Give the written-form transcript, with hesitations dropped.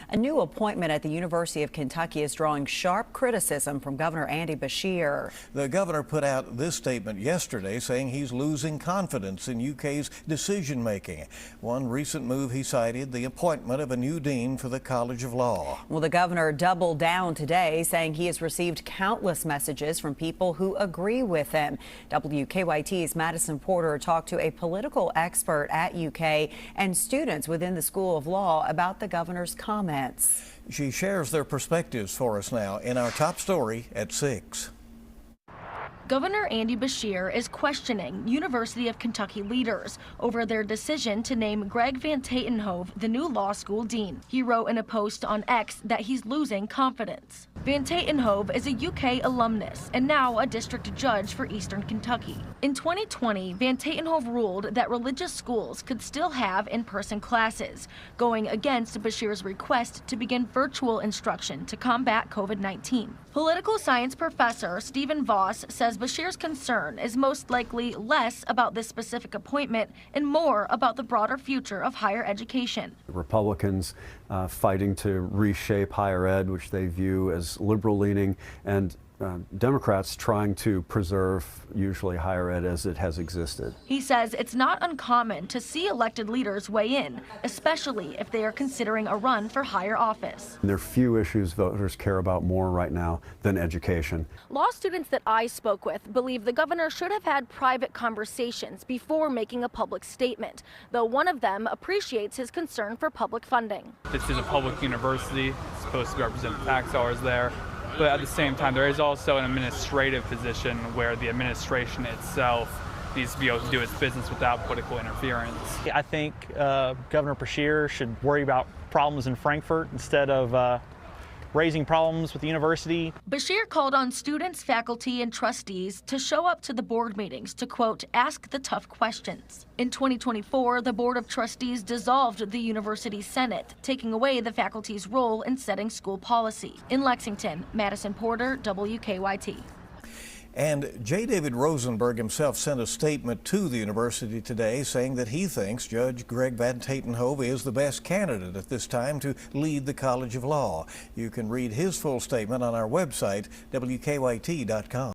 A new appointment at the University of Kentucky is drawing sharp criticism from Governor Andy Beshear. The governor put out this statement yesterday saying he's losing confidence in UK's decision making. One recent move he cited, the appointment of a new dean for the College of Law. Well, the governor doubled down today, saying he has received countless messages from people who agree with him. WKYT's Madison Porter talked to a political expert at UK and students within the School of Law about the governor's comments. She shares their perspectives for us now in our top story at 6. Governor Andy Beshear is questioning University of Kentucky leaders over their decision to name Greg Van Tatenhove the new law school dean. He wrote in a post on X that he's losing confidence. Van Tatenhove is a UK alumnus and now a district judge for Eastern Kentucky. In 2020, Van Tatenhove ruled that religious schools could still have in-person classes, going against Beshear's request to begin virtual instruction to combat COVID-19. Political science professor Stephen Voss says Beshear's concern is most likely less about this specific appointment and more about the broader future of higher education. Republicans fighting to reshape higher ed, which they view as liberal-leaning, and Democrats trying to preserve usually higher ed as it has existed. He says it's not uncommon to see elected leaders weigh in, especially if they are considering a run for higher office. There are few issues voters care about more right now than education. Law students that I spoke with believe the governor should have had private conversations before making a public statement, though one of them appreciates his concern for public funding. This is a public university, it's supposed to represent the tax dollars there. But at the same time, there is also an administrative position where the administration itself needs to be able to do its business without political interference. I think Governor Beshear should worry about problems in Frankfurt instead of raising problems with the university. Beshear called on students, faculty, and trustees to show up to the board meetings to, quote, ask the tough questions. In 2024, the Board of Trustees dissolved the University Senate, taking away the faculty's role in setting school policy. In Lexington, Madison Porter, WKYT. And J. David Rosenberg himself sent a statement to the university today saying that he thinks Judge Greg Van Tatenhove is the best candidate at this time to lead the College of Law. You can read his full statement on our website, WKYT.com.